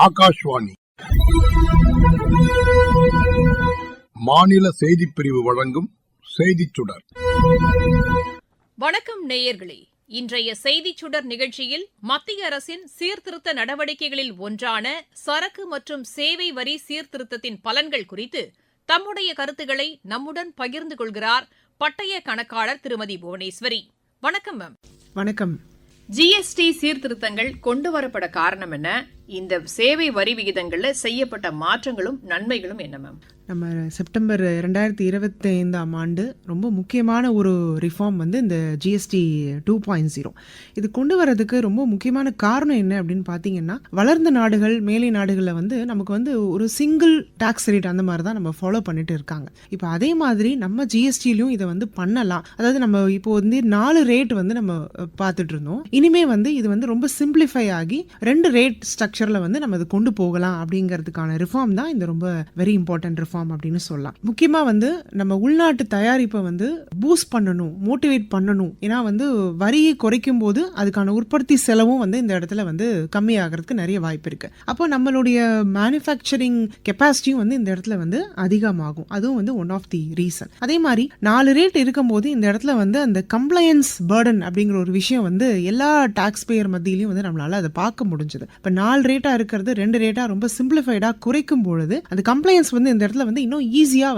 ஆகாஷ்வாணி மாநில செய்திப் பிரிவு வழங்கும் செய்திச் சுடர். வணக்கம் நேயர்களே. இன்றைய செய்திச் சுடர் நிகழ்ச்சியில் மத்திய அரசின் சீர்திருத்த நடவடிக்கைகளில் ஒன்றான சரக்கு மற்றும் சேவை வரி சீர்திருத்தத்தின் பலன்கள் குறித்து தம்முடைய கருத்துக்களை நம்முடன் பகிர்ந்து கொள்கிறார் பட்டய கணக்காளர் திருமதி புவனேஸ்வரி. வணக்கம் மேம். வணக்கம். ஜிஎஸ்டி சீர்திருத்தங்கள் கொண்டுவரப்பட காரணம் என்ன? இந்த சேவை வரி விகிதங்கள்ல செய்யப்பட்ட மாற்றங்களும் நன்மைகளும் என்ன மேம்? நம்ம செப்டம்பர் 2025 ரொம்ப முக்கியமான ஒரு ரிஃபார்ம் இந்த ஜிஎஸ்டி 2.0 இது கொண்டு வரதுக்கு ரொம்ப முக்கியமான காரணம் என்ன அப்படின்னு பார்த்தீங்கன்னா, வளர்ந்த நாடுகள் மேலை நாடுகளில் நமக்கு ஒரு சிங்கிள் டாக்ஸ் ரேட் அந்த மாதிரி தான் நம்ம ஃபாலோ பண்ணிட்டு இருக்காங்க. இப்போ அதே மாதிரி நம்ம ஜிஎஸ்டிலையும் இதை பண்ணலாம். அதாவது நம்ம இப்போ 4 ரேட் நம்ம பார்த்துட்டு இருந்தோம். இனிமே இது ரொம்ப சிம்பிளிஃபை ஆகி 2 ரேட் ஸ்ட்ரக்சர்ல நம்ம இது கொண்டு போகலாம் அப்படிங்கிறதுக்கான ரிஃபார்ம் தான் இந்த ரொம்ப வெரி இம்பார்ட்டன்ட் ரிஃபார்ம் அப்படின்னு சொல்லலாம். முக்கியமா நம்ம உள்நாட்டு தயாரிப்பை பூஸ்ட் பண்ணணும், மோட்டிவேட் பண்ணணும். ஏன்னா வரியை குறைக்கும் போது அதுக்கான உற்பத்தி செலவும் இந்த இடத்துல கம்மியாகிறதுக்கு நிறைய வாய்ப்பு இருக்கு. அப்போ நம்மளுடைய மேனுஃபேக்சரிங் கெப்பாசிட்டியும் இந்த இடத்துல அதிகமாகும். அதுவும் ஒன் ஆஃப் தி ரீசன். அதே மாதிரி 4 ரேட் இருக்கும் போது இந்த இடத்துல அந்த கம்ப்ளையன்ஸ் பர்டன் அப்படிங்கிற ஒரு விஷயம் எல்லா டாக்ஸ் பேயர் மத்தியிலையும் நம்மளால அதை பார்க்க முடிஞ்சது. இப்ப 4 ரேட்டா இருக்கிறது 2 ரேட்டா ரொம்ப சிம்பிளிஃபைடா குறைக்கும் பொழுது அந்த கம்ப்ளையன்ஸ் இந்த இடத்துல இன்னும் ஈஸியா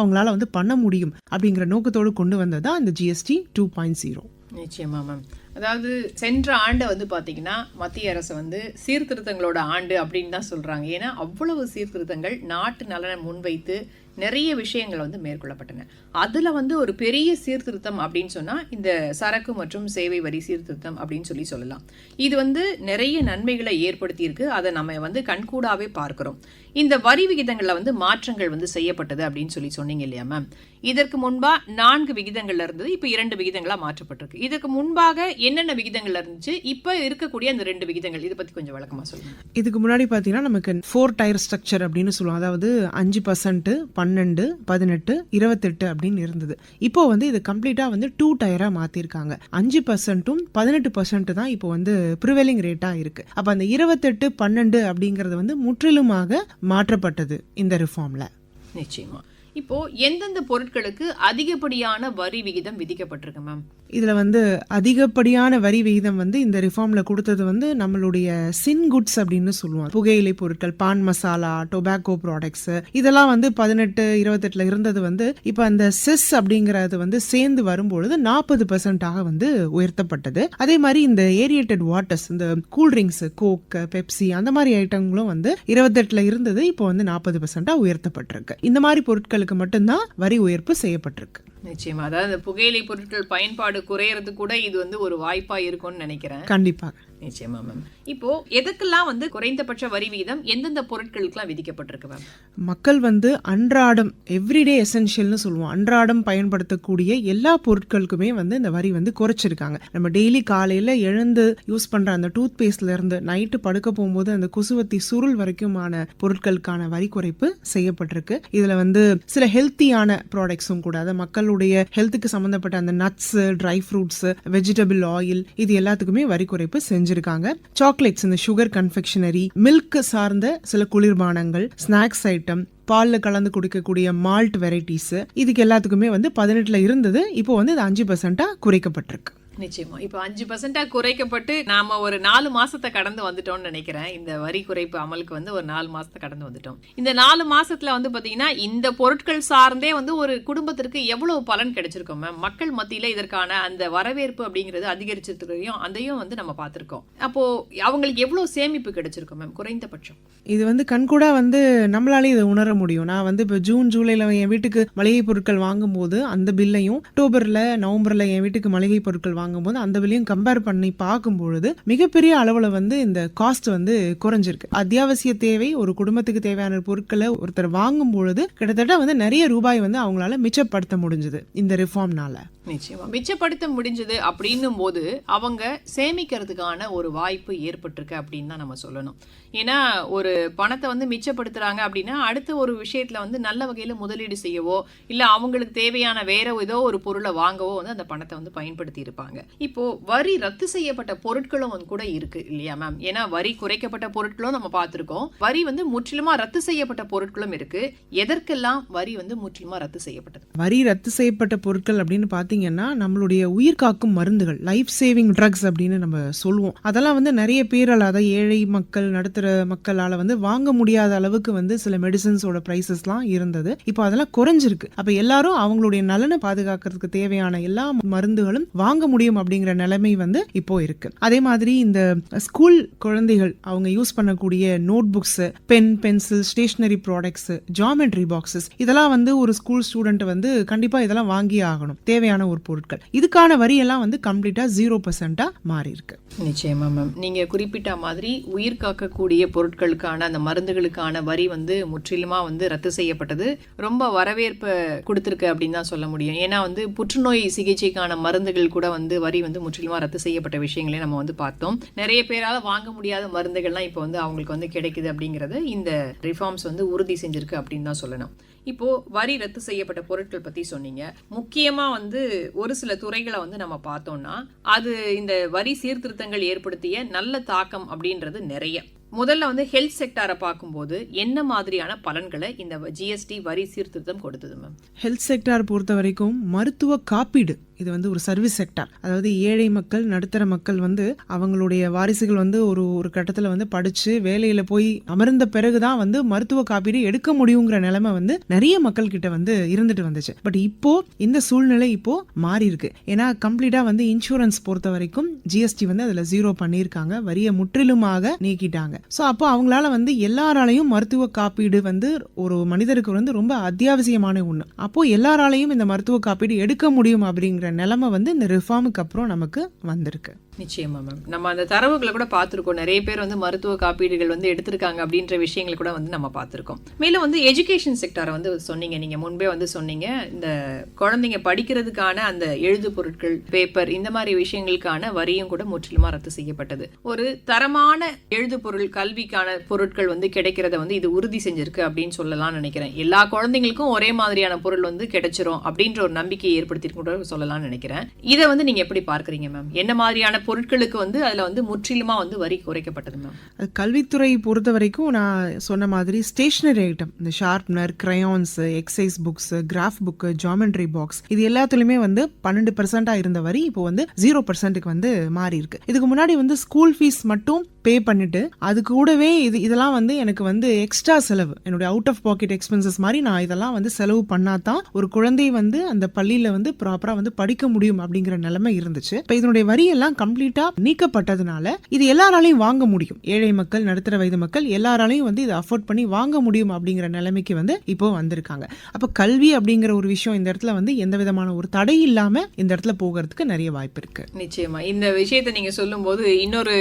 அவங்களால பண்ண முடியும் அப்படிங்கிற நோக்கத்தோடு கொண்டு வந்ததா இந்த ஜிஎஸ்டி 2.0. நிச்சயமா மேம். அதாவது சென்ற ஆண்டு பாத்தீங்கன்னா மத்திய அரசு சீர்திருத்தங்களோட ஆண்டு அப்படின்னு தான் சொல்றாங்க. ஏன்னா அவ்வளவு சீர்திருத்தங்கள் நாட்டு நலனை முன்வைத்து நிறைய விஷயங்கள் மேற்கொள்ளப்பட்டன. அதுல ஒரு பெரிய சீர்திருத்தம் அப்படின்னு சொன்னா இந்த சரக்கு மற்றும் சேவை வரி சீர்திருத்தம் அப்படின்னு சொல்லலாம். இது நிறைய நன்மைகளை ஏற்படுத்தி இருக்கு. அதை நம்ம கண்கூடாவே பார்க்கிறோம். இந்த வரி விகிதங்கள்ல மாற்றங்கள் செய்யப்பட்டது அப்படின்னு சொன்னீங்க இல்லையா மேம்? இதற்கு முன்பா 4 விகிதங்கள்ல இருந்தது, இப்ப 2 விகிதங்களா மாற்றப்பட்டிருக்கு. இதற்கு முன்பாக என்னென்ன விகிதங்கள்ல இருந்துச்சு, இப்ப இருக்கக்கூடிய அந்த 2 விகிதங்கள் இதை பத்தி கொஞ்சம் விளக்கமா சொல்லுங்க. இதுக்கு முன்னாடி பாத்தீங்கன்னா நமக்கு 4 டயர் ஸ்ட்ரக்சர் அப்படின்னு சொல்லுவோம். அதாவது 5%, 12, 18, 28 அப்படின்னு இருந்தது. இப்போ இது கம்ப்ளீட்டா 2 டயரா மாத்திருக்காங்க. 5%, 18% தான் இப்போ ப்ரிவேலிங் ரேட்டா இருக்கு. அப்ப அந்த 28, 12 அப்படிங்கறது முற்றிலுமாக மாற்றப்பட்டது இந்த ரிஃபார்ம்ல. நிச்சயமா. இப்போ எந்தெந்த பொருட்களுக்கு அதிகப்படியான வரி விகிதம் விதிக்கப்பட்டிருக்கு மேம்? இதுல அதிகப்படியான வரி விகிதம் இந்த ரிஃபார்ம்ல கொடுத்தது நம்மளுடைய சின் குட்ஸ் அப்படின்னு சொல்லுவோம். புகையிலை பொருட்கள், பான் மசாலா, டொபாக்கோ ப்ராடக்ட்ஸ், இதெல்லாம் 18, 28 இருந்தது இப்ப அந்த செஸ் அப்படிங்கறது சேர்ந்து வரும்பொழுது 40% உயர்த்தப்பட்டது. அதே மாதிரி இந்த ஏரியேட்டட் வாட்டர்ஸ், இந்த கூல்ட்ரிங்க்ஸ், கோக், பெப்சி அந்த மாதிரி ஐட்டங்களும் 28 இருந்தது, இப்போ 40% உயர்த்தப்பட்டிருக்கு. இந்த மாதிரி பொருட்களுக்கு மட்டும்தான் வரி உயர்வு செய்யப்பட்டிருக்கு. நிச்சயமா. அதாவது புகையிலை பொருட்கள் பயன்பாடு குறையறது கூட இது ஒரு வாய்ப்பா இருக்கும்னு நினைக்கிறேன். கண்டிப்பா. நிச்சயமா மேம். இப்போ எதுக்கெல்லாம் குறைந்தபட்ச வரி விகிதம் எந்தெந்த பொருட்களுக்கெல்லாம் விதிக்கப்பட்டிருக்கு மேம்? மக்கள் அன்றாடம் எவ்ரிடே எசென்ஷியல்னு சொல்லுவோம். அன்றாடம் பயன்படுத்தக்கூடிய எல்லா பொருட்களுக்குமே இந்த வரி குறைச்சிருக்காங்க. நம்ம டெய்லி காலையில எழுந்து யூஸ் பண்ற அந்த டூத் பேஸ்ட்ல இருந்து நைட்டு படுக்க போகும்போது அந்த குசுவத்தி சுருள் வரைக்குமான பொருட்களுக்கான வரி குறைப்பு செய்யப்பட்டிருக்கு. இதுல சில ஹெல்த்தியான ப்ராடக்ட்ஸும் கூட, அதாவது மக்களுடைய ஹெல்த்துக்கு சம்பந்தப்பட்ட அந்த nuts, dry fruits, vegetable oil, இது எல்லாத்துக்குமே வரி குறைப்பு செஞ்சிருக்காங்க. சாக்லேட்ஸ், இந்த சுகர் கன்ஃபெக்ஷனரி, மில்க் சார்ந்த சில குளிர்பானங்கள், ஸ்நாக்ஸ் ஐட்டம், பால்ல கலந்து குடிக்கக்கூடிய மால்ட் வெரைட்டிஸ், இதுக்கு எல்லாத்துக்குமே 18 இருந்தது, இப்போ இது 5% குறைக்கப்பட்டிருக்கு. நிச்சயமா. இப்போ 5% குறைக்கப்பட்டு நாம ஒரு 4 மாசத்தை கடந்து வந்துட்டோம்னு நினைக்கிறேன். இந்த வரி குறைப்பு அமலுக்கு ஒரு 4 மாசத்தை கடந்து வந்துட்டோம். இந்த 4 மாசத்துல பாத்தீங்கன்னா இந்த பொருட்கள் சார்ந்தே ஒரு குடும்பத்திற்கு எவ்வளவு பலன் கிடைச்சிருக்கும் மேம்? மக்கள் மத்தியில இதற்கான அந்த வரவேற்பு அப்படிங்கிறது அதிகரிச்சிருக்கையும் அதையும் நம்ம பார்த்திருக்கோம். அப்போ அவங்களுக்கு எவ்வளவு சேமிப்பு கிடைச்சிருக்கும் மேம் குறைந்தபட்சம்? இது கண்கூடா நம்மளாலே இதை உணர முடியும். நான் இப்போ ஜூன், ஜூலைல என் வீட்டுக்கு மளிகை பொருட்கள் வாங்கும் போது அந்த பில்லையும் அக்டோபர்ல, நவம்பர்ல என் வீட்டுக்கு மளிகை பொருட்கள் வாங்கும்போது அந்த விலையும் கம்பேர் பண்ணி பார்க்கும்பொழுது மிகப்பெரிய அளவுல இந்த காஸ்ட் குறைஞ்சிருக்கு. அத்தியாவசிய தேவை, ஒரு குடும்பத்துக்கு தேவையான பொருட்களை ஒருத்தர் வாங்கும் பொழுது கிட்டத்தட்ட நிறைய ரூபாய் அவங்களால மிச்சப்படுத்த முடிஞ்சது இந்த ரிஃபார்ம்னால. நிச்சயமா மிச்சப்படுத்த முடிஞ்சது அப்படின்னும் போது அவங்க சேமிக்கிறதுக்கான ஒரு வாய்ப்பு ஏற்பட்டிருக்கு அப்படின்னு தான் நம்ம சொல்லணும். ஏன்னா ஒரு பணத்தை வந்து மிச்சப்படுத்துறாங்க அப்படின்னா அடுத்த ஒரு விஷயத்துல வந்து நல்ல வகையில முதலீடு செய்யவோ இல்ல அவங்களுக்கு தேவையான வேற ஏதோ ஒரு பொருளை வாங்கவோ வந்து அந்த பணத்தை வந்து பயன்படுத்தி இருப்பாங்க. இப்போ வரி ரத்து செய்யப்பட்ட பொருட்களும் வந்து கூட இருக்கு இல்லையா மேம்? ஏன்னா வரி குறைக்கப்பட்ட பொருட்களும் நம்ம பார்த்திருக்கோம், வரி வந்து முற்றிலுமா ரத்து செய்யப்பட்ட பொருட்களும் இருக்கு. எதற்கெல்லாம் வரி வந்து முற்றிலுமா ரத்து செய்யப்பட்டது? வரி ரத்து செய்யப்பட்ட பொருட்கள் அப்படின்னு பாத்தீங்கன்னா நம்மளுடைய உயிர் காக்கும் மருந்துகள், லைஃப் சேவிங் ட்ரக்ஸ் அப்படின்னு நம்ம சொல்லுவோம். அதெல்லாம் வந்து நிறைய பேரால், அதாவது ஏழை மக்கள் நடுத்தர மக்களால வந்து வாங்க முடியாத அளவுக்கு வந்து சில மெடிசன்ஸோட பிரைசஸ்லாம் இருந்தது. இப்போ அதெல்லாம் குறைஞ்சிருக்கு. அப்ப எல்லாரும் அவங்களுடைய நலனை பாதுகாக்கிறதுக்கு தேவையான எல்லா மருந்துகளும் வாங்க முடியும் அப்படிங்கிற நிலைமை வந்து இப்போ இருக்கு. அதே மாதிரி இந்த ஸ்கூல் குழந்தைகள் அவங்க யூஸ் பண்ணக்கூடிய notebooks, pen, pencil, stationery products, geometry boxes, இதெல்லாம் வந்து ஒரு ஸ்கூல் ஸ்டூடெண்ட் வந்து கண்டிப்பா இதெல்லாம் வாங்கி ஆகணும், தேவையான ஒரு பொருட்கள். இதுக்கான வரி எல்லாம் வந்து கம்ப்ளீட்டா 0% மாறி இருக்கு. நிச்சயமா மேம், நீங்க குறிப்பிட்ட மாதிரி உயிர் காக்கக்கூடிய பொருட்களுக்கான அந்த மருந்துகளுக்கான வரி வந்து முற்றிலுமா வந்து ரத்து செய்யப்பட்டது. ரொம்ப வரவேற்பு கொடுத்திருக்கு அப்படின்னு தான் சொல்ல முடியும். ஏன்னா வந்து புற்றுநோய் சிகிச்சைக்கான மருந்துகள் கூட வந்து வரி வந்து முற்றிலுமா ரத்து செய்யப்பட்ட விஷயங்களே நம்ம வந்து பார்த்தோம். நிறைய பேரால வாங்க முடியாத மருந்துகள்லாம் இப்போ வந்து அவங்களுக்கு வந்து கிடைக்குது அப்படிங்கறது இந்த ரிஃபார்ம்ஸ் வந்து உறுதி செஞ்சிருக்கு அப்படின்னு தான் சொல்லணும். இப்போ வரி ரத்து செய்யப்பட்ட பொருட்கள் பத்தி சொன்னீங்க. முக்கியமா வந்து ஒரு சில துறைகளை வந்து நம்ம பார்த்தோம்னா அது இந்த வரி சீர்திருத்தங்கள் ஏற்படுத்திய நல்ல தாக்கம் அப்படின்றது நிறைய. முதல்ல வந்து ஹெல்த் செக்டாரை பார்க்கும்போது என்ன மாதிரியான பலன்களை இந்த ஜிஎஸ்டி வரி சீர்திருத்தம் கொடுத்தது மேம்? ஹெல்த் செக்டார் பொறுத்த வரைக்கும் மருத்துவ காப்பீடு இது வந்து ஒரு சர்வீஸ் செக்டார். அதாவது ஏழை மக்கள், நடுத்தர மக்கள் வந்து அவங்களுடைய வாரிசுகள் வந்து ஒரு கட்டத்தில் வந்து படிச்சு வேலையில போய் அமர்ந்த பிறகுதான் வந்து மருத்துவ காப்பீடு எடுக்க முடியுங்கிற நிலைமை வந்து நிறைய மக்கள் கிட்ட வந்து இருந்துட்டு வந்துச்சு. பட் இப்போ இந்த சூழ்நிலை இப்போ மாறி இருக்கு. ஏன்னா கம்ப்ளீட்டா வந்து இன்சூரன்ஸ் பொறுத்த வரைக்கும் ஜிஎஸ்டி வந்து அதுல 0 பண்ணியிருக்காங்க, வரியை முற்றிலுமாக நீக்கிட்டாங்க. ஸோ அப்போ அவங்களால வந்து எல்லாராலையும் மருத்துவ காப்பீடு வந்து ஒரு மனிதருக்கு வந்து ரொம்ப அத்தியாவசியமான ஒண்ணு. அப்போ எல்லாராலையும் இந்த மருத்துவ காப்பீடு எடுக்க முடியும் அப்படிங்கிற நிலைமை வந்து இந்த ரிஃபார்முக்கு அப்புறம் நமக்கு வந்திருக்கு. நிச்சயமா மேம், நம்ம அந்த தரவுகளை கூட பார்த்திருக்கோம். நிறைய பேர் வந்து மருத்துவ காப்பீடுகள் வந்து எடுத்திருக்காங்க அப்படின்ற விஷயங்களை கூட வந்து நம்ம பார்த்திருக்கோம். மேலும் வந்து எஜுகேஷன் செக்டாரை வந்து சொன்னீங்க, நீங்க முன்பே வந்து சொன்னீங்க இந்த குழந்தைங்க படிக்கிறதுக்கான அந்த எழுது பொருட்கள், பேப்பர், இந்த மாதிரி விஷயங்களுக்கான வரியும் கூட முற்றிலுமா ரத்து செய்யப்பட்டது. ஒரு தரமான எழுது பொருள், கல்விக்கான பொருட்கள் வந்து கிடைக்கிறத வந்து இது உறுதி செஞ்சிருக்கு அப்படின்னு சொல்லலாம் நினைக்கிறேன். எல்லா குழந்தைங்களுக்கும் ஒரே மாதிரியான பொருள் வந்து கிடைச்சிரும் அப்படின்ற ஒரு நம்பிக்கையை ஏற்படுத்திட்டு சொல்லலாம் நினைக்கிறேன். இதை வந்து நீங்க எப்படி பார்க்கறீங்க மேம்? என்ன மாதிரியான பொருட்களுக்கு வந்து அதுல வந்து முற்றிலுமா வந்து வரி குறைக்கப்பட்டது மேம்? கல்வித்துறை பொறுத்த வரைக்கும் நான் சொன்ன மாதிரி ஸ்டேஷனரி ஐட்டம், இந்த sharpener, crayons, exercise books, graph book, geometry box, இது எல்லாத்துலயுமே வந்து 12% இருந்த வரி இப்போ வந்து 0% வந்து மாறி இருக்கு. இதுக்கு முன்னாடி வந்து ஸ்கூல் ஃபீஸ் மட்டும் பே பண்ணிட்டு அது கூடவே இதெல்லாம் வந்து எனக்கு வந்து எக்ஸ்ட்ரா செலவு, என்னுடைய அவுட் ஆஃப் பாக்கெட் எக்ஸ்பென்சஸ் மாதிரி நான் இதெல்லாம் வந்து செலவு பண்ணாதான் ஒரு குழந்தை வந்து அந்த பள்ளியில வந்து ப்ராப்பரா வந்து படிக்க முடியும் அப்படிங்கிற நிலைமை இருந்துச்சு. இப்ப இதனுடைய வரி எல்லாம் கம்ப்ளீட்டா நீக்கப்பட்டதுனால இது எல்லாராலையும் வாங்க முடியும். ஏழை மக்கள், நடுத்தர வயது மக்கள் எல்லாராலையும் வந்து இதை அஃபோர்ட் பண்ணி வாங்க முடியும் அப்படிங்கிற நிலைமைக்கு வந்து இப்போ வந்திருக்காங்க. அப்ப கல்வி அப்படிங்கிற ஒரு விஷயம் இந்த இடத்துல வந்து எந்த விதமான ஒரு தடை இல்லாம இந்த இடத்துல போகிறதுக்கு நிறைய வாய்ப்பு இருக்கு. நிச்சயமா இந்த விஷயத்தை நீங்க சொல்லும் போது இன்னொரு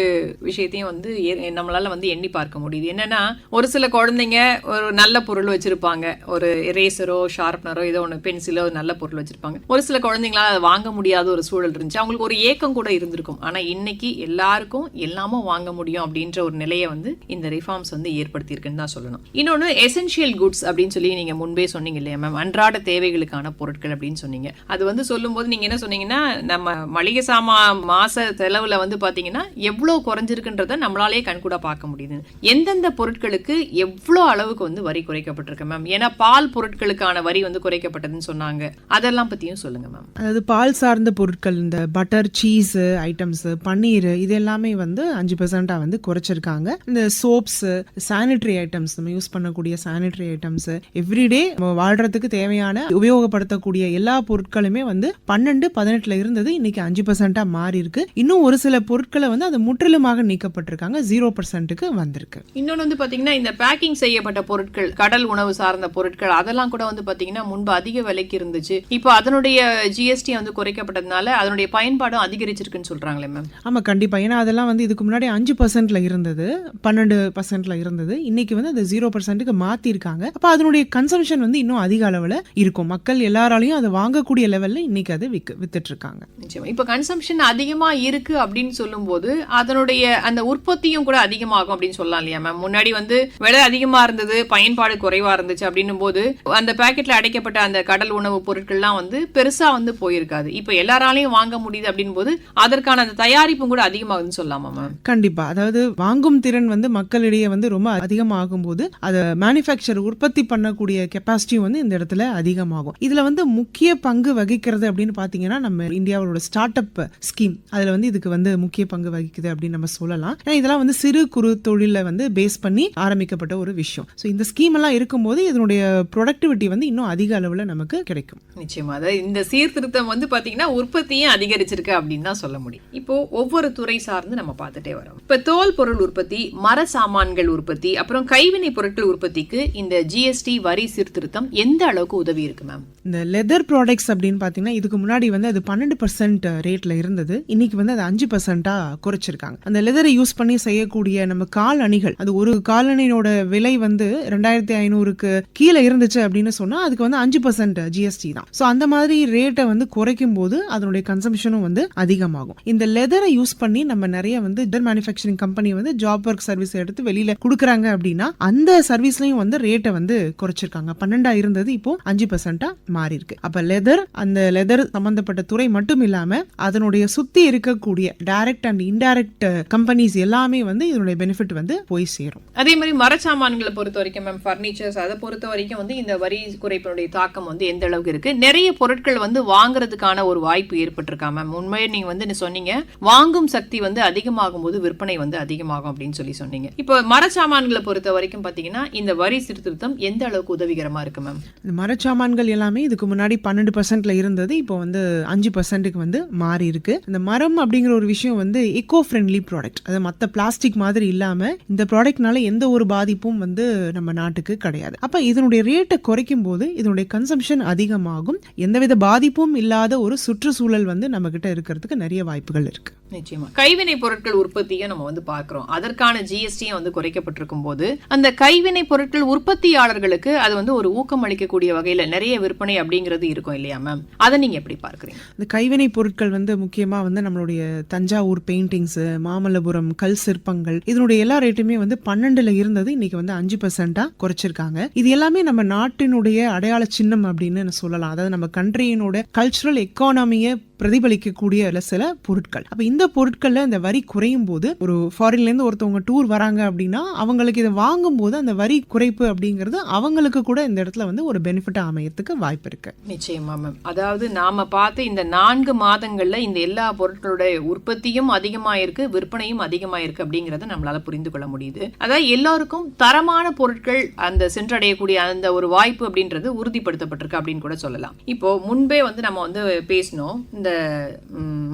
விஷயத்தையும் வந்து நம்மளால வந்து எண்ணி பார்க்க முடியுது. என்னன்னா ஒரு சில குழந்தைங்க ஒரு நல்ல பொருள் வச்சிருப்பாங்க, ஒரு எரேசரோ ஷார்ப்னரோ ஏதோ ஒன்று, பென்சிலோ நல்ல பொருள் வச்சிருப்பாங்க. ஒரு சில குழந்தைங்களால அதை வாங்க முடியாத ஒரு சூழல் இருந்துச்சு, அவங்களுக்கு ஒரு ஏக்கம் கூட இருந்திருக்கும். ஆனா இன்னைக்கு எல்லாருக்கும் எல்லாமும் வாங்க முடியும் அப்படின்ற ஒரு நிலையை வந்து இந்த ரிஃபார்ம்ஸ் வந்து ஏற்படுத்தி இருக்குன்னு தான் சொல்லணும். இன்னொன்னு எசென்ஷியல் குட்ஸ் அப்படின்னு சொல்லி நீங்க முன்பே சொன்னீங்க இல்லையா மேம், அன்றாட தேவைகளுக்கான பொருட்கள் அப்படின்னு சொன்னீங்க. அது வந்து சொல்லும் போது நீங்க என்ன சொன்னீங்கன்னா நம்ம மளிகை சாமான் மாச செலவுல வந்து பாத்தீங்கன்னா எவ்வளவு குறைஞ்சிருக்குன்றத நம்மளாலே கண்கூடா பார்க்க முடியுது. எந்தெந்த பொருட்களுக்கு எவ்வளவு அளவுக்கு வந்து வரி குறைக்கப்பட்டிருக்கு மேம்? ஏன்னா பால் பொருட்களுக்கான வரி வந்து குறைக்கப்பட்டதுன்னு சொன்னாங்க, அதெல்லாம் பத்தியும் சொல்லுங்க மேம். அதாவது பால் சார்ந்த பொருட்கள், இந்த பட்டர், சீஸ் ஐட்டம்ஸ், பன்னீர், இது எல்லாமே வந்து 5% வந்து குறைச்சிருக்காங்க. இந்த சோப்ஸ், சானிட்டரி ஐட்டம்ஸ், நம்ம யூஸ் பண்ணக்கூடிய சானிட்டரி ஐட்டம்ஸ், எவ்ரிடே வாழ்றதுக்கு தேவையான உபயோகப்படுத்தக்கூடிய எல்லா பொருட்களுமே வந்து 12, 18 இருந்தது, இன்னைக்கு 5% மாறி இருக்கு. இன்னும் ஒரு சில பொருட்களை வந்து அது முற்றிலுமாக நீக்கப்பட்டிருக்கு. போட்டிருக்காங்க, 0%க்கு வந்திருக்கு. இன்னொன்று வந்து பார்த்தீங்கன்னா, இந்த பேக்கிங் செய்யப்பட்ட பொருட்கள், கடல் உணவு சார்ந்த பொருட்கள், அதெல்லாம் கூட வந்து பார்த்தீங்கன்னா முன்பு அதிக விலைக்கு இருந்துச்சு. இப்போ அதனுடைய ஜிஎஸ்டி வந்து குறைக்கப்பட்டதுனால அதனுடைய பயன்பாடும் அதிகரிச்சிருக்குன்னு சொல்றாங்களே மேம். ஆமாம், கண்டிப்பாக. ஏன்னா அதெல்லாம் வந்து இதுக்கு முன்னாடி 5%ல இருந்தது, 12%ல இருந்தது. இன்னைக்கு வந்து அது 0%க்கு மாற்றிருக்காங்க. அப்போ அதனுடைய கன்சம்ஷன் வந்து இன்னும் அதிக அளவில் இருக்கும். மக்கள் எல்லாராலையும் அதை வாங்கக்கூடிய லெவலில் இன்னைக்கு அது வித்துட்டு இருக்காங்க. நிச்சயமா. இப்போ கன்சம்ஷன் அதிகமாக இருக்கு அப்படின்னு சொல்லும்போது அதனுடைய அந்த உற்பத்தியும் கூட அதிகமாகும் அப்படின்னு சொல்லலாம் இல்லையா மேம்? முன்னாடி வந்து விலை அதிகமாக இருந்தது, பயன்பாடு குறைவாக இருந்துச்சு அப்படின்னும் போது அந்த பேக்கெட்டில் அடைக்கப்பட்ட அந்த கடல் உணவு பொருட்கள்லாம் வந்து பெருசாக வந்து போயிருக்காது. இப்போ எல்லாராலையும் வாங்க முடியுது அப்படின் போது அதற்கான அந்த தயாரிப்பும் கூட அதிகமாகுதுன்னு சொல்லலாமா மேம்? கண்டிப்பா. அதாவது வாங்கும் திறன் வந்து மக்களிடையே வந்து ரொம்ப அதிகமாகும் போது அதை மேனுஃபேக்சர் உற்பத்தி பண்ணக்கூடிய கெப்பாசிட்டியும் வந்து இந்த இடத்துல அதிகமாகும். இதுல வந்து முக்கிய பங்கு வகிக்கிறது அப்படின்னு பாத்தீங்கன்னா நம்ம இந்தியாவோட ஸ்டார்ட் அப் ஸ்கீம், அதுல வந்து இதுக்கு வந்து முக்கிய பங்கு வகிக்குது அப்படின்னு நம்ம சொல்லலாம். ஏன்னா இதெல்லாம் வந்து சிறு குறு தொழில வந்து பேஸ் பண்ணி ஆரம்பிக்கப்பட்ட ஒரு விஷயம். ஸோ இந்த ஸ்கீம் எல்லாம் இருக்கும்போது இதனுடைய ப்ரொடக்டிவிட்டி வந்து இன்னும் அதிக அளவில் நமக்கு கிடைக்கும். நிச்சயமா. அதாவது இந்த சீர்திருத்தம் வந்து பாத்தீங்கன்னா உற்பத்தியும் அதிகரிச்சிருக்கு அப்படின்னு தான் சொல்ல முடியும். இப்போ ஒவ்வொரு துறை சார்ந்து நம்ம பார்த்துட்டே வரோம். இப்ப தோல் பொருள் உற்பத்தி, மர சாமான்கள் உற்பத்தி, அப்புறம் கைவினை பொருட்கள் உற்பத்திக்கு இந்த ஜிஎஸ்டி வரி சீர்திருத்தம் எந்த அளவுக்கு உதவி இருக்கு மேம்? இந்த லெதர் ப்ராடக்ட்ஸ் அப்படின்னு பார்த்தீங்கன்னா இதுக்கு முன்னாடி வந்து அது 12% ரேட்ல இருந்தது. இன்னைக்கு வந்து அது 5% குறைச்சிருக்காங்க. அந்த லெதரை யூஸ் பண்ணி செய்யக்கூடிய நம்ம கால் அணிகள், அது ஒரு காலணியோட விலை வந்து 2500க்கு கீழே இருந்துச்சு அப்படின்னு சொன்னா அதுக்கு வந்து 5% ஜிஎஸ்டி தான். ஸோ அந்த மாதிரி ரேட்டை வந்து குறைக்கும் போது அதனுடைய கன்சம்ஷனும் வந்து அதிகமாகும். இந்த லெதரை யூஸ் பண்ணி நம்ம நிறைய வந்து லெதர் மேனுஃபேக்சரிங் கம்பெனி வந்து ஜாப் ஒர்க் சர்வீஸ் எடுத்து வெளியில கொடுக்குறாங்க அப்படின்னா அந்த சர்வீஸ்லயும் வந்து ரேட்டை வந்து குறைச்சிருக்காங்க. 12 இருந்தது இப்போ 5% மாறி இருக்கு. அப்ப லெதர், அந்த லெதர் சம்பந்தப்பட்ட துறை மட்டும் இல்லாம அதனுடைய சுத்தி இருக்கக்கூடிய டைரக்ட் அண்ட் இன்டைரக்ட் கம்பெனிஸ் எல்லாமே வந்து இதனுடைய பெனிஃபிட் வந்து போய் சேரும். அதே மாதிரி மரச்சாமான்களை பொறுத்த வரைக்கும் மேம், பர்னிச்சர்ஸ் அதை பொறுத்த வரைக்கும் வந்து இந்த வரி குறைப்பினுடைய தாக்கம் வந்து எந்த அளவுக்கு இருக்கு? நிறைய பொருட்கள் வந்து வாங்குறதுக்கான ஒரு வாய்ப்பு ஏற்பட்டிருக்கா மேம்? உண்மையை நீங்க வந்து சொன்னீங்க, வாங்கும் சக்தி வந்து அதிகமாகும் போது விற்பனை வந்து அதிகமாகும் அப்படின்னு சொல்லி சொன்னீங்க. இப்போ மரச்சாமான்களை பொறுத்த வரைக்கும் பாத்தீங்கன்னா இந்த வரி சீர்திருத்தம் எந்த அளவுக்கு உதவிகரமா இருக்கு மேம்? இந்த மரச்சாமான்கள் எல்லாமே இதுக்கு முன்னாடி 12%ல இருந்தது, இப்போ வந்து 5%க்கு வந்து மாறி இருக்கு. இந்த மரம் அப்படிங்கிற ஒரு விஷயம் வந்து எக்கோ ஃப்ரெண்ட்லி ப்ராடக்ட். அது மற்ற பிளாஸ்டிக் மாதிரி இல்லாம இந்த ப்ராடக்ட்னால எந்த ஒரு பாதிப்பும் வந்து நம்ம நாட்டுக்கு கிடையாது. அப்ப இதனுடைய ரேட்டை குறைக்கும் போது இதனுடைய கன்சம்ஷன் அதிகமாகும். எந்தவித பாதிப்பும் இல்லாத ஒரு சுற்றுச்சூழல் வந்து நம்ம கிட்ட இருக்கிறதுக்கு நிறைய வாய்ப்புகள் இருக்கு. நிச்சயமா. கைவினை பொருட்கள் உற்பத்தியை நம்ம வந்து பார்க்கிறோம். அதற்கான ஜிஎஸ்டியும் வந்து குறைக்கப்பட்டிருக்கும் போது அந்த கைவினை பொருட்கள் உற்பத்தியாளர்களுக்கு அது வந்து ஒரு ஊக்கம் அளிக்கக்கூடிய வகையில நிறைய விற்பனை அப்படிங்கிறது இருக்கும் இல்லையா மேம்? அதை நீங்க எப்படி பார்க்கறீங்க? இந்த கைவினை பொருட்கள் வந்து முக்கியமா வந்து நம்மளுடைய தஞ்சாவூர் பெயிண்டிங்ஸ், மாமல்லபுரம் கல் சிற்பங்கள், இதனுடைய எல்லா ரேட்டுமே வந்து 12ல இருந்தது, இன்னைக்கு வந்து 5% குறைச்சிருக்காங்க. இது எல்லாமே நம்ம நாட்டினுடைய அடையாள சின்னம் அப்படின்னு சொல்லலாம். அதாவது நம்ம கண்ட்ரியினோட கல்ச்சுரல் எக்கானமியை பிரதிபலிக்கக்கூடிய சில பொருட்கள். அப்ப இந்த பொருட்கள்ல இந்த வரி குறையும் போது, ஒரு ஃபாரின்ல இருந்து ஒருத்தவங்க டூர் வராங்க அப்படின்னா அவங்களுக்கு இதை வாங்கும் போது அந்த வரி குறைப்பு அப்படிங்கிறது அவங்களுக்கு கூட இந்த இடத்துல வந்து ஒரு பெனிஃபிட்டா அமையறதுக்கு வாய்ப்பு இருக்கு. நிச்சயமா மேம். அதாவது நாம பார்த்து இந்த 4 மாதங்கள்ல இந்த எல்லா பொருட்களுடைய உற்பத்தியும் அதிகமாயிருக்கு, விற்பனையும் அதிகமாயிருக்கு அப்படிங்கறத நம்மளால புரிந்து கொள்ள முடியுது. அதாவது எல்லாருக்கும் தரமான பொருட்கள் அந்த சென்றடையக்கூடிய அந்த ஒரு வாய்ப்பு அப்படின்றது உறுதிப்படுத்தப்பட்டிருக்கு அப்படின்னு கூட சொல்லலாம். இப்போ முன்பே வந்து நம்ம வந்து பேசணும், இந்த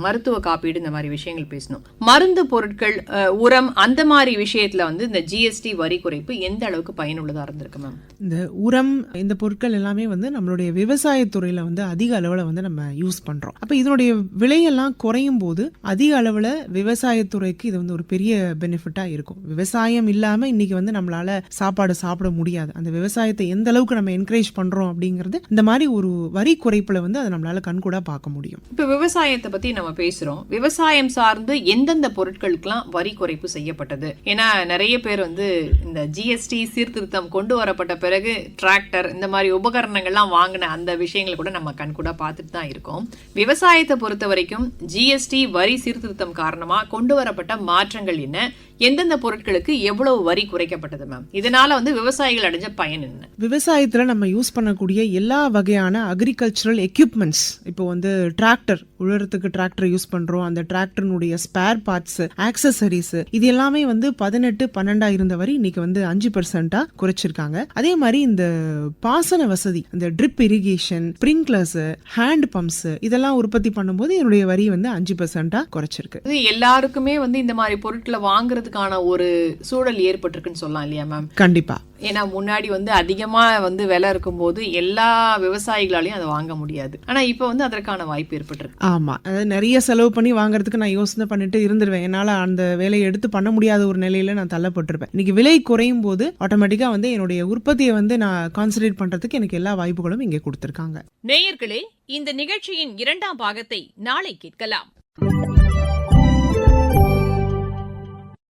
மருத்துவ காப்பீடு இந்த மாதிரி விஷயங்கள் பேசணும். மருந்து பொருட்கள், உரம், அந்த மாதிரி விஷயத்துல வந்து இந்த ஜிஎஸ்டி வரி குறைப்பு எந்த அளவுக்கு பயனுள்ளதா இருந்திருக்கு மேம்? இந்த உரம், இந்த பொருட்கள் எல்லாமே வந்து நம்மளுடைய விவசாயத்துறையில வந்து அதிக அளவுல வந்து நம்ம யூஸ் பண்றோம். அப்ப இதனுடைய விலையெல்லாம் குறையும் போது அதிக அளவுல விவசாயத்துறைக்கு இது வந்து ஒரு பெரிய பெனிஃபிட்டா இருக்கும். விவசாயம் இல்லாம இன்னைக்கு வந்து நம்மளால சாப்பாடு சாப்பிட முடியாது. அந்த விவசாயத்தை எந்த அளவுக்கு நம்ம என்கரேஜ் பண்றோம் அப்படிங்கிறது இந்த மாதிரி ஒரு வரி குறைப்புல வந்து அதை நம்மளால கண்கூடா பார்க்க முடியும். இப்ப விவசாயத்தை பத்தி நம்ம பேசுறோம். விவசாயம் சார்ந்து எந்தெந்த பொருட்களுக்கெல்லாம் வரி குறைப்பு செய்யப்பட்டது? ஏன்னா நிறைய பேர் வந்து இந்த ஜிஎஸ்டி சீர்திருத்தம் கொண்டு வரப்பட்ட பிறகு டிராக்டர் இந்த மாதிரி உபகரணங்கள்லாம் வாங்கின அந்த விஷயங்களை கூட நம்ம கண்கூடா பார்த்துட்டு தான் இருக்கோம். விவசாயத்தை பொறுத்த வரைக்கும் ஜிஎஸ்டி வரி சீர்திருத்தம் காரணமா கொண்டு வரப்பட்ட மாற்றங்கள் என்ன? எந்தெந்த பொருட்களுக்கு எவ்வளவு வரி குறைக்கப்பட்டது மேம்? இதனால வந்து விவசாயிகள் அடைஞ்ச பயன் என்ன? விவசாயத்துல நம்ம யூஸ் பண்ணக்கூடிய எல்லா வகையான அக்ரிகல்ச்சரல் எக்யூப்மெண்ட்ஸ், இப்போ வந்து டிராக்டர், உழறதுக்கு டிராக்டர் யூஸ் பண்றோம், அந்த டிராக்டர்னுடைய ஸ்பேர் பார்ட்ஸ், ஆக்சசரிஸ், இது எல்லாமே வந்து 18-12 இருந்த வரி இன்னைக்கு வந்து 5% குறைச்சிருக்காங்க. அதே மாதிரி இந்த பாசன வசதி, இந்த drip irrigation, sprinklers, hand pumps, இதெல்லாம் உற்பத்தி பண்ணும்போது என்னுடைய வரி வந்து 5% குறைச்சிருக்கு. எல்லாருக்குமே வந்து இந்த மாதிரி பொருட்களை வாங்குறது வாங்குறதுக்கான ஒரு சூழல் ஏற்பட்டிருக்குன்னு சொல்லலாம் இல்லையா மேம்? கண்டிப்பா. ஏன்னா முன்னாடி வந்து அதிகமா வந்து விலை இருக்கும்போது எல்லா விவசாயிகளாலையும் அதை வாங்க முடியாது. ஆனா இப்ப வந்து அதற்கான வாய்ப்பு ஏற்பட்டிருக்கு. ஆமா. அதாவது நிறைய செலவு பண்ணி வாங்குறதுக்கு நான் யோசனை பண்ணிட்டு இருந்துருவேன். என்னால அந்த வேலையை எடுத்து பண்ண முடியாத ஒரு நிலையில நான் தள்ளப்பட்டிருப்பேன். இன்னைக்கு விலை குறையும் போது ஆட்டோமேட்டிக்கா வந்து என்னுடைய உற்பத்தியை வந்து நான் கான்சன்ட்ரேட் பண்றதுக்கு எனக்கு எல்லா வாய்ப்புகளும் இங்கே கொடுத்திருக்காங்க. நேயர்களே, இந்த நிகழ்ச்சியின் 2ஆம் பாகத்தை நாளை கேட்கலாம்.